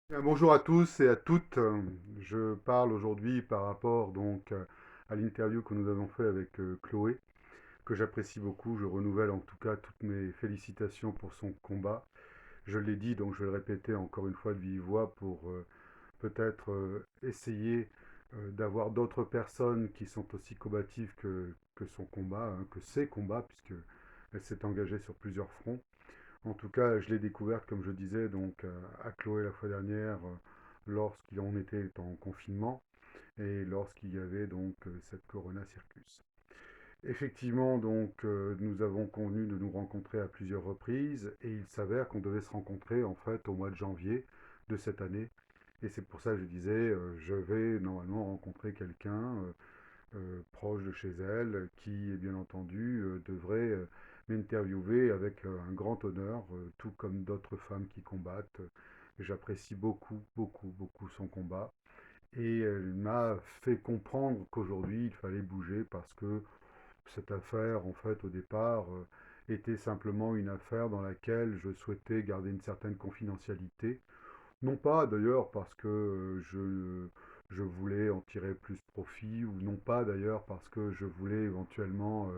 Bonjour à tous et à toutes. Je parle aujourd'hui par rapport à l'interview que nous avons fait avec Chloé, que j'apprécie beaucoup. Je renouvelle en tout cas toutes mes félicitations pour son combat. Je l'ai dit, donc je vais le répéter encore une fois de vive voix pour peut-être essayer d'avoir d'autres personnes qui sont aussi combatives que son combat, hein, que ses combats, puisqu'elle s'est engagée sur plusieurs fronts. En tout cas, je l'ai découverte, comme je disais, à Chloé la fois dernière, lorsqu'on était en confinement et lorsqu'il y avait cette Corona Circus. Effectivement, nous avons convenu de nous rencontrer à plusieurs reprises et il s'avère qu'on devait se rencontrer en fait au mois de janvier de cette année. Et c'est pour ça que je disais, je vais normalement rencontrer quelqu'un proche de chez elle, qui, bien entendu, devrait m'interviewer avec un grand honneur, tout comme d'autres femmes qui combattent. J'apprécie beaucoup, beaucoup, beaucoup son combat. Et elle m'a fait comprendre qu'aujourd'hui, il fallait bouger parce que cette affaire, en fait, au départ, était simplement une affaire dans laquelle je souhaitais garder une certaine confidentialité. Non pas d'ailleurs parce que je voulais en tirer plus profit, ou non pas d'ailleurs parce que je voulais éventuellement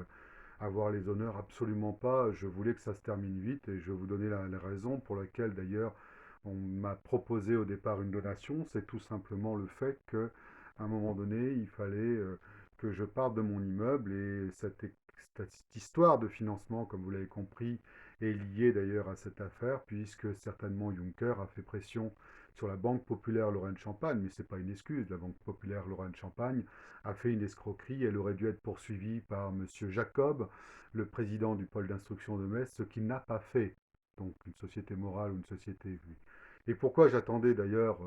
avoir les honneurs, absolument pas. Je voulais que ça se termine vite et je vais vous donner la raison pour laquelle d'ailleurs on m'a proposé au départ une donation. C'est tout simplement le fait que à un moment donné, il fallait que je parte de mon immeuble et cette histoire de financement, comme vous l'avez compris, est liée d'ailleurs à cette affaire, puisque certainement Juncker a fait pression sur la Banque populaire Lorraine-Champagne, mais ce n'est pas une excuse. La Banque populaire Lorraine-Champagne a fait une escroquerie. Elle aurait dû être poursuivie par M. Jacob, le président du pôle d'instruction de Metz, ce qu'il n'a pas fait. Donc une société morale ou une société. Et pourquoi j'attendais d'ailleurs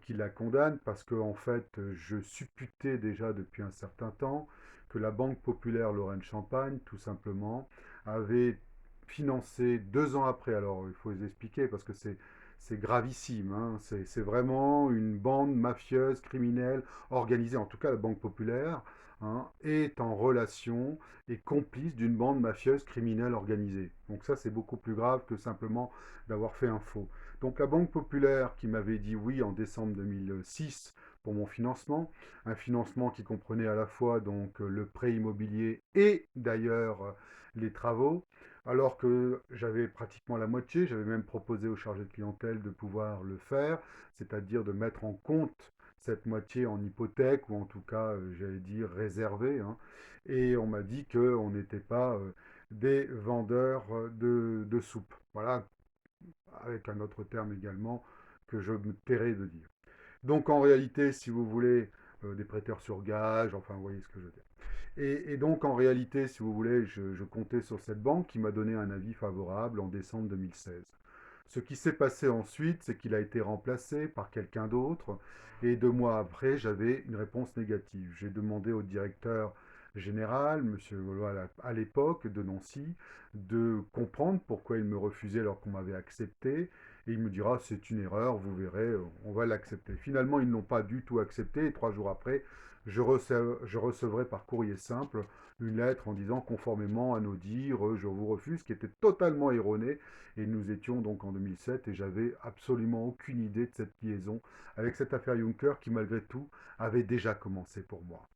qu'il la condamne? Parce que en fait, je supputais déjà depuis un certain temps que la Banque populaire Lorraine-Champagne, tout simplement, avait financé 2 ans après. Alors il faut les expliquer parce que c'est gravissime, hein. C'est vraiment une bande mafieuse, criminelle, organisée, en tout cas la Banque populaire, hein, est en relation et complice d'une bande mafieuse criminelle organisée. Donc ça, c'est beaucoup plus grave que simplement d'avoir fait un faux. Donc la Banque populaire qui m'avait dit oui en décembre 2006 pour mon financement, un financement qui comprenait à la fois le prêt immobilier et d'ailleurs les travaux, alors que j'avais pratiquement la moitié, j'avais même proposé aux chargés de clientèle de pouvoir le faire, c'est-à-dire de mettre en compte cette moitié en hypothèque, ou en tout cas, j'allais dire, réservée, hein. Et on m'a dit qu'on n'était pas des vendeurs de soupe. Voilà, avec un autre terme également que je me tairai de dire. Donc en réalité, si vous voulez, des prêteurs sur gage, enfin vous voyez ce que je veux dire. Et donc en réalité, si vous voulez, je comptais sur cette banque qui m'a donné un avis favorable en décembre 2016. Ce qui s'est passé ensuite, c'est qu'il a été remplacé par quelqu'un d'autre. Et 2 mois après, j'avais une réponse négative. J'ai demandé au directeur général, M. Gaulois à l'époque de Nancy, de comprendre pourquoi il me refusait alors qu'on m'avait accepté. Et il me dira, c'est une erreur, vous verrez, on va l'accepter. Finalement, ils n'ont pas du tout accepté. Et 3 jours après, je recevrai par courrier simple une lettre en disant conformément à nos dires, je vous refuse, qui était totalement erroné. Et nous étions donc en 2007 et j'avais absolument aucune idée de cette liaison avec cette affaire Juncker qui, malgré tout, avait déjà commencé pour moi.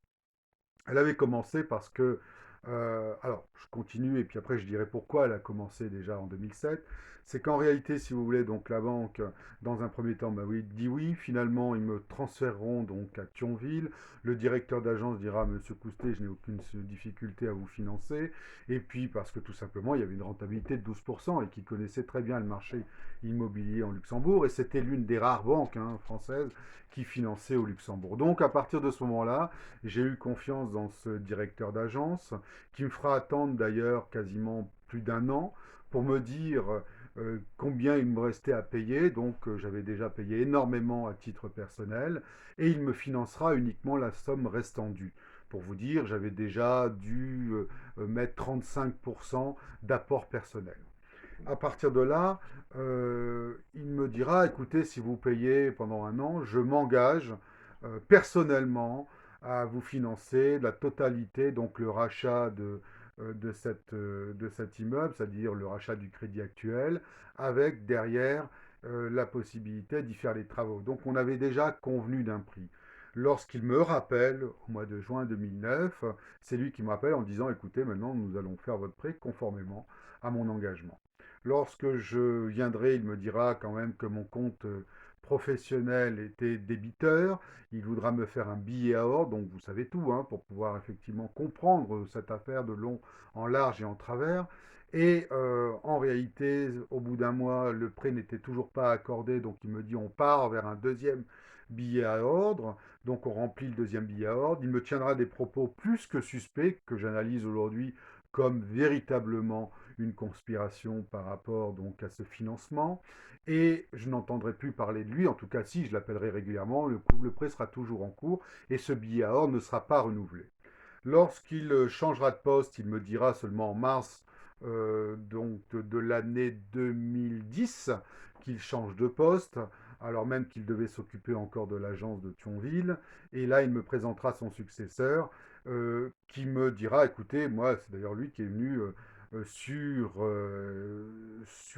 Elle avait commencé parce que, alors je continue et puis après je dirai pourquoi elle a commencé déjà en 2007. C'est qu'en réalité, si vous voulez, donc la banque, dans un premier temps, m'a dit oui. Finalement, ils me transféreront donc à Thionville. Le directeur d'agence dira, Monsieur Coustet, je n'ai aucune difficulté à vous financer. Et puis parce que tout simplement, il y avait une rentabilité de 12% et qui connaissait très bien le marché immobilier en Luxembourg. Et c'était l'une des rares banques, hein, françaises qui finançait au Luxembourg. Donc à partir de ce moment-là, j'ai eu confiance dans ce directeur d'agence qui me fera attendre d'ailleurs quasiment plus d'1 an pour me dire combien il me restait à payer. Donc j'avais déjà payé énormément à titre personnel et il me financera uniquement la somme restant due. Pour vous dire, j'avais déjà dû mettre 35% d'apport personnel. À partir de là, il me dira, écoutez, si vous payez pendant 1 an, je m'engage personnellement à vous financer la totalité, donc le rachat de cet immeuble, c'est-à-dire le rachat du crédit actuel, avec derrière la possibilité d'y faire les travaux. Donc on avait déjà convenu d'un prix. Lorsqu'il me rappelle, au mois de juin 2009, c'est lui qui me rappelle en disant, écoutez, maintenant nous allons faire votre prêt conformément à mon engagement. Lorsque je viendrai, il me dira quand même que mon compte professionnel était débiteur. Il voudra me faire un billet à ordre, donc vous savez tout, hein, pour pouvoir effectivement comprendre cette affaire de long en large et en travers. Et en réalité, au bout d'un mois, le prêt n'était toujours pas accordé, donc il me dit on part vers un deuxième billet à ordre, donc on remplit le deuxième billet à ordre. Il me tiendra des propos plus que suspects, que j'analyse aujourd'hui comme véritablement une conspiration par rapport donc à ce financement. Et je n'entendrai plus parler de lui, en tout cas si je l'appellerai régulièrement, le prêt sera toujours en cours et ce billet à ordre ne sera pas renouvelé. Lorsqu'il changera de poste, il me dira seulement en mars donc de l'année 2010 qu'il change de poste, alors même qu'il devait s'occuper encore de l'agence de Thionville. Et là, il me présentera son successeur qui me dira, écoutez, moi, c'est d'ailleurs lui qui est venu sur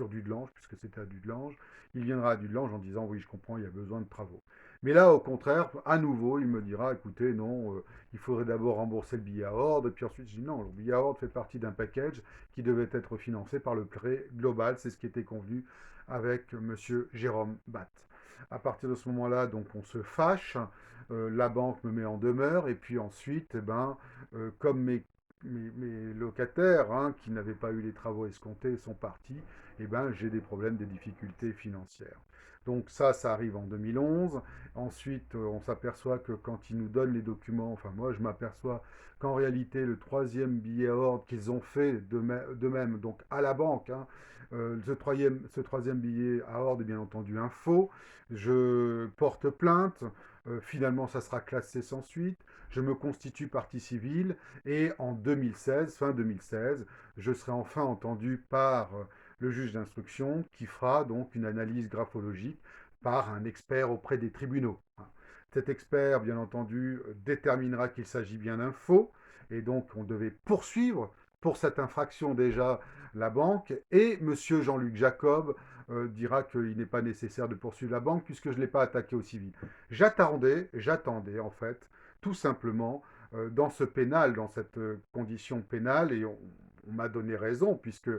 Dudelange, puisque c'était à Dudelange. Il viendra à Dudelange en disant, oui, je comprends, il y a besoin de travaux. Mais là, au contraire, à nouveau, il me dira, écoutez, non, il faudrait d'abord rembourser le billet à ordre, et puis ensuite, je dis non, le billet à ordre fait partie d'un package qui devait être financé par le prêt global, c'est ce qui était convenu avec monsieur Jérôme Batt. À partir de ce moment-là, donc on se fâche, la banque me met en demeure, et puis ensuite, eh ben, comme mes locataires hein, qui n'avaient pas eu les travaux escomptés sont partis, eh ben, j'ai des problèmes, des difficultés financières. Donc ça arrive en 2011. Ensuite, on s'aperçoit que quand ils nous donnent les documents, enfin moi je m'aperçois qu'en réalité le troisième billet à ordre qu'ils ont fait de même, donc à la banque, hein, ce troisième billet à ordre est bien entendu un faux. Je porte plainte. Finalement, ça sera classé sans suite. Je me constitue partie civile et en 2016, fin 2016, je serai enfin entendu par le juge d'instruction qui fera donc une analyse graphologique par un expert auprès des tribunaux. Cet expert, bien entendu, déterminera qu'il s'agit bien d'un faux, et donc on devait poursuivre pour cette infraction déjà la banque, et M. Jean-Luc Jacob dira qu'il n'est pas nécessaire de poursuivre la banque puisque je ne l'ai pas attaqué au civil. J'attendais en fait, tout simplement, dans ce pénal, dans cette condition pénale, et on m'a donné raison puisque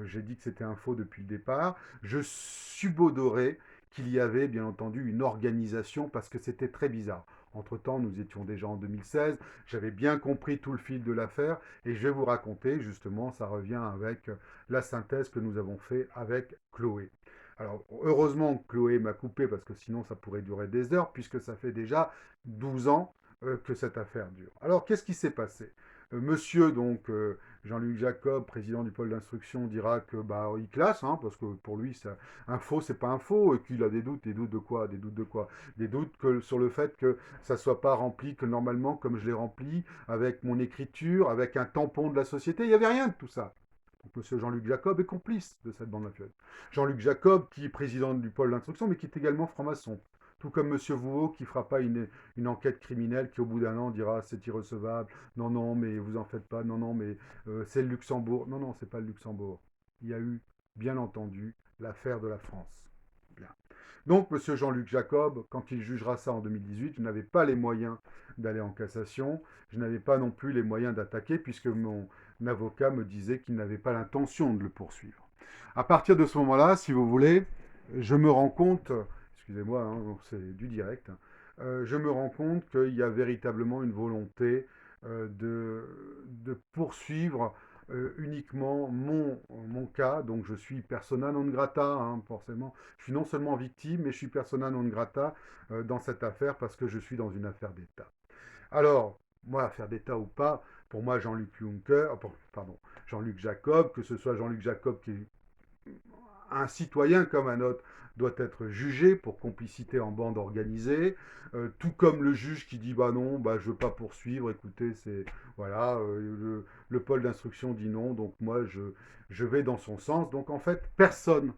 j'ai dit que c'était un faux depuis le départ, je subodorais qu'il y avait bien entendu une organisation parce que c'était très bizarre. Entre-temps, nous étions déjà en 2016, j'avais bien compris tout le fil de l'affaire et je vais vous raconter justement, ça revient avec la synthèse que nous avons fait avec Chloé. Alors, heureusement que Chloé m'a coupé parce que sinon ça pourrait durer des heures puisque ça fait déjà 12 ans que cette affaire dure. Alors, qu'est-ce qui s'est passé Monsieur donc Jean-Luc Jacob, président du pôle d'instruction, dira que bah il classe, hein, parce que pour lui ça, un faux c'est pas un faux, et qu'il a des doutes de quoi, des doutes de quoi, des doutes que, sur le fait que ça soit pas rempli que normalement comme je l'ai rempli, avec mon écriture, avec un tampon de la société, il n'y avait rien de tout ça. Donc monsieur Jean-Luc Jacob est complice de cette bande mafieuse. Jean-Luc Jacob, qui est président du pôle d'instruction, mais qui est également franc-maçon. Tout comme M. Vouot, qui ne fera pas une enquête criminelle, qui au bout d'un an dira c'est irrecevable, non, non, mais vous en faites pas, non, non, mais c'est le Luxembourg. Non, non, c'est pas le Luxembourg. Il y a eu, bien entendu, l'affaire de la France. Bien. Donc, M. Jean-Luc Jacob, quand il jugera ça en 2018, je n'avais pas les moyens d'aller en cassation, je n'avais pas non plus les moyens d'attaquer, puisque mon avocat me disait qu'il n'avait pas l'intention de le poursuivre. À partir de ce moment-là, si vous voulez, je me rends compte, excusez-moi, hein, c'est du direct, je me rends compte qu'il y a véritablement une volonté de poursuivre uniquement mon cas, donc je suis persona non grata, hein, forcément. Je suis non seulement victime, mais je suis persona non grata dans cette affaire parce que je suis dans une affaire d'État. Alors, moi, affaire d'État ou pas, pour moi, Jean-Luc Juncker, pardon, Jean-Luc Jacob, que ce soit Jean-Luc Jacob qui est un citoyen comme un autre doit être jugé pour complicité en bande organisée, tout comme le juge qui dit bah non, bah je veux pas poursuivre, écoutez, c'est voilà, le pôle d'instruction dit non, donc moi je vais dans son sens. Donc en fait, personne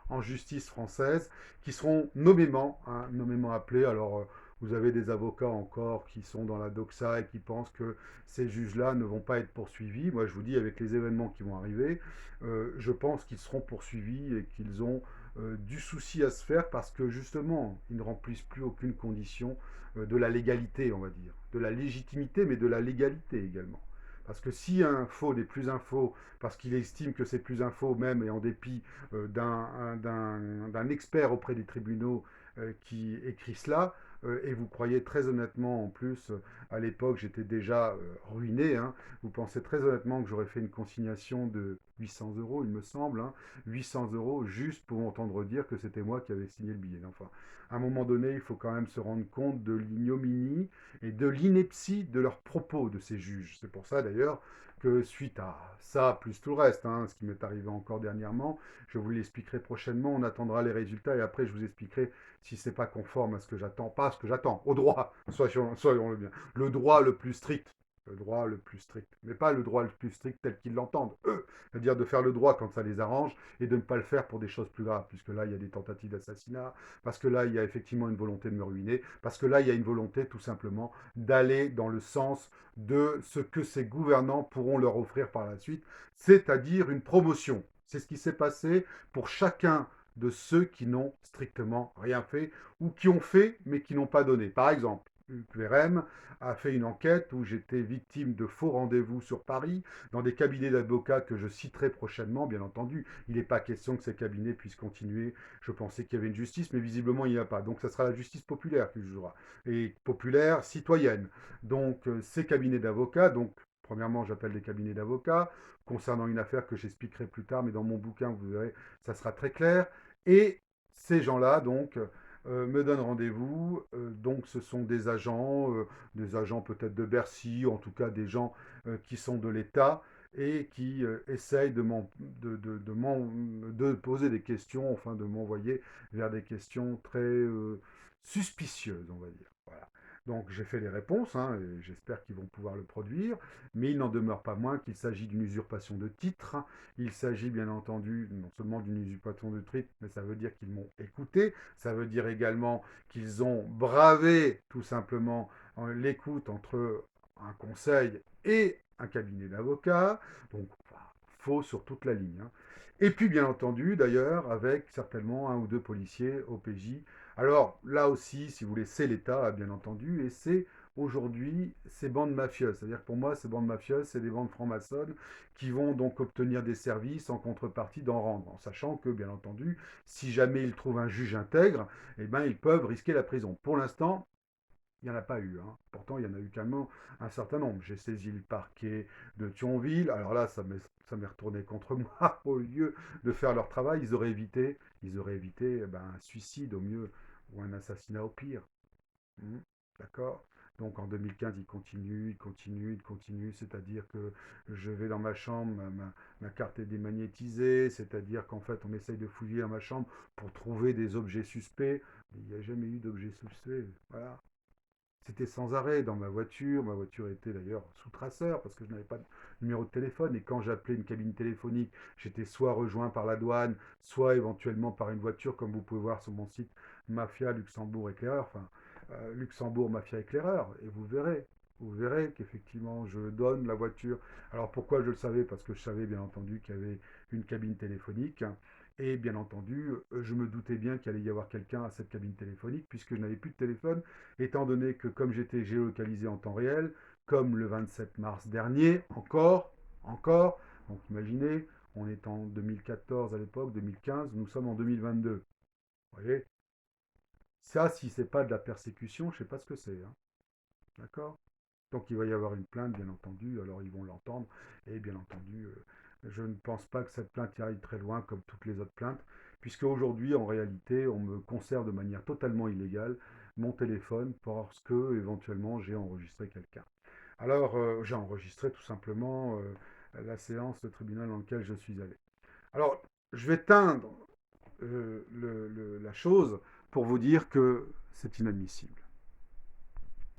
en justice française qui seront nommément, hein, nommément appelés. Alors vous avez des avocats encore qui sont dans la doxa et qui pensent que ces juges-là ne vont pas être poursuivis. Moi, je vous dis, avec les événements qui vont arriver, je pense qu'ils seront poursuivis et qu'ils ont du souci à se faire parce que justement, ils ne remplissent plus aucune condition de la légalité, on va dire. De la légitimité, mais de la légalité également. Parce que si un faux n'est plus un faux, parce qu'il estime que c'est plus un faux même, et en dépit d'un expert auprès des tribunaux qui écrit cela, et vous croyez très honnêtement, en plus, à l'époque, j'étais déjà ruiné, hein, vous pensez très honnêtement que j'aurais fait une consignation de 800 euros, il me semble, hein, 800 euros juste pour entendre dire que c'était moi qui avais signé le billet. Enfin, à un moment donné, il faut quand même se rendre compte de l'ignominie et de l'ineptie de leurs propos de ces juges. C'est pour ça d'ailleurs que suite à ça, plus tout le reste, hein, ce qui m'est arrivé encore dernièrement, je vous l'expliquerai prochainement, on attendra les résultats et après je vous expliquerai si c'est pas conforme à ce que j'attends, pas à ce que j'attends, au droit, soyons le bien, le droit le plus strict. Le droit le plus strict, mais pas le droit le plus strict tel qu'ils l'entendent, eux. C'est-à-dire de faire le droit quand ça les arrange et de ne pas le faire pour des choses plus graves, puisque là, il y a des tentatives d'assassinat, parce que là, il y a effectivement une volonté de me ruiner, parce que là, il y a une volonté tout simplement d'aller dans le sens de ce que ces gouvernants pourront leur offrir par la suite, c'est-à-dire une promotion. C'est ce qui s'est passé pour chacun de ceux qui n'ont strictement rien fait ou qui ont fait mais qui n'ont pas donné. Par exemple, UQRM a fait une enquête où j'étais victime de faux rendez-vous sur Paris dans des cabinets d'avocats que je citerai prochainement, bien entendu. Il n'est pas question que ces cabinets puissent continuer. Je pensais qu'il y avait une justice, mais visiblement il n'y a pas. Donc ça sera la justice populaire qui jugera. Et populaire, citoyenne. Donc ces cabinets d'avocats, donc premièrement j'appelle des cabinets d'avocats, concernant une affaire que j'expliquerai plus tard, mais dans mon bouquin, vous verrez, ça sera très clair. Et ces gens-là, donc, me donnent rendez-vous. Donc, ce sont des agents peut-être de Bercy, en tout cas des gens qui sont de l'État et qui essayent de poser des questions, enfin de m'envoyer vers des questions très suspicieuses, on va dire. Voilà. Donc j'ai fait les réponses, hein, et j'espère qu'ils vont pouvoir le produire, mais il n'en demeure pas moins qu'il s'agit d'une usurpation de titre. Il s'agit bien entendu non seulement d'une usurpation de titre, mais ça veut dire qu'ils m'ont écouté, ça veut dire également qu'ils ont bravé tout simplement l'écoute entre un conseil et un cabinet d'avocats, donc enfin, faux sur toute la ligne, hein. Et puis bien entendu d'ailleurs avec certainement un ou deux policiers OPJ. Alors là aussi, si vous voulez, c'est l'État bien entendu, et c'est aujourd'hui ces bandes mafieuses. C'est-à-dire que pour moi, ces bandes mafieuses, c'est des bandes francs-maçonnes qui vont donc obtenir des services en contrepartie d'en rendre, en sachant que, bien entendu, si jamais ils trouvent un juge intègre, eh ben, ils peuvent risquer la prison. Pour l'instant, il n'y en a pas eu, hein. Pourtant, il y en a eu quand même un certain nombre. J'ai saisi le parquet de Thionville. Alors là, ça m'est retourné contre moi. Au lieu de faire leur travail, ils auraient évité un suicide au mieux ou un assassinat au pire. Mhm. D'accord. Donc en 2015, il continue, il continue, il continue, c'est-à-dire que je vais dans ma chambre, ma carte est démagnétisée, c'est-à-dire qu'en fait on essaye de fouiller dans ma chambre pour trouver des objets suspects. Il n'y a jamais eu d'objets suspects. Voilà. C'était sans arrêt dans ma voiture était d'ailleurs sous traceur parce que je n'avais pas de numéro de téléphone et quand j'appelais une cabine téléphonique, j'étais soit rejoint par la douane, soit éventuellement par une voiture comme vous pouvez voir sur mon site Mafia Luxembourg Éclaireur, enfin Luxembourg Mafia Éclaireur et vous verrez qu'effectivement je donne la voiture. Alors pourquoi je le savais? Parce que je savais bien entendu qu'il y avait une cabine téléphonique. Et bien entendu, je me doutais bien qu'il allait y avoir quelqu'un à cette cabine téléphonique, puisque je n'avais plus de téléphone étant donné que comme j'étais géolocalisé en temps réel, comme le 27 mars dernier, encore, donc imaginez, on est en 2014 à l'époque, 2015, nous sommes en 2022. Vous voyez, ça, si c'est pas de la persécution, je sais pas ce que c'est, hein. D'accord. Donc il va y avoir une plainte, bien entendu, alors ils vont l'entendre, et bien entendu, je ne pense pas que cette plainte aille très loin comme toutes les autres plaintes, puisque aujourd'hui, en réalité, on me conserve de manière totalement illégale mon téléphone parce que éventuellement j'ai enregistré quelqu'un. Alors j'ai enregistré tout simplement la séance de tribunal dans laquelle je suis allé. Alors je vais teindre la chose pour vous dire que c'est inadmissible.